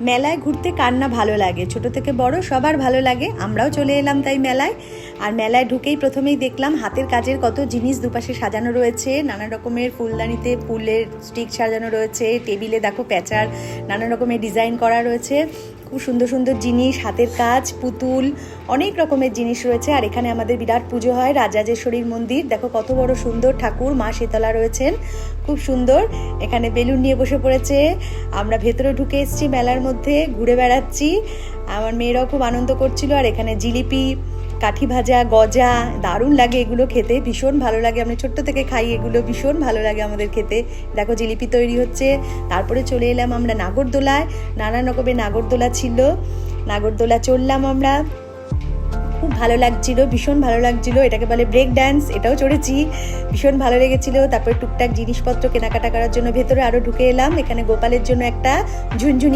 মেলায় ঘুরতে কার না ভালো লাগে, ছোট থেকে বড় সবার ভালো লাগে। আমরাও চলে এলাম তাই মেলায়। আর মেলায় ঢুকেই প্রথমেই দেখলাম হাতের কাজের কত জিনিস দুপাশে সাজানো রয়েছে, নানা রকমের ফুলদানিতে ফুলের স্টিক সাজানো রয়েছে, টেবিলে দেখো প্যাচার নানা রকমের ডিজাইন করা রয়েছে, খুব সুন্দর সুন্দর জিনিস, হাতের কাজ, পুতুল, অনেক রকমের জিনিস রয়েছে। আর এখানে আমাদের বিরাট পুজো হয়, রাজরাজেশ্বরীর মন্দির, দেখো কত বড় সুন্দর ঠাকুর, মা শীতলা রয়েছেন, খুব সুন্দর। এখানে বেলুন নিয়ে বসে পড়েছে, আমরা ভেতরে ঢুকে এসেছি, মেলার মধ্যে ঘুরে বেড়াচ্ছি, আমার মেয়েরাও খুব আনন্দ করছিল। আর এখানে জিলিপি, কাঠি ভাজা, গজা, দারুণ লাগে এগুলো খেতে, ভীষণ ভালো লাগে, আমি ছোট্ট থেকে খাই এগুলো, ভীষণ ভালো লাগে আমাদের খেতে। দেখো জিলিপি তৈরি হচ্ছে। তারপরে চলে এলাম আমরা নাগরদোলায়, নানান রকমের নাগরদোলা ছিল, নাগরদোলা চড়লাম আমরা, খুব ভালো লাগছিল, ভীষণ ভালো লাগছিল। এটাকে বলে ব্রেক ড্যান্স, এটাও চড়েছি, ভীষণ ভালো লেগেছিল। তারপরে টুকটাক জিনিসপত্র কেনাকাটা করার জন্য ভেতরে আরও ঢুকে এলাম। এখানে গোপালের জন্য একটা ঝুনঝুনি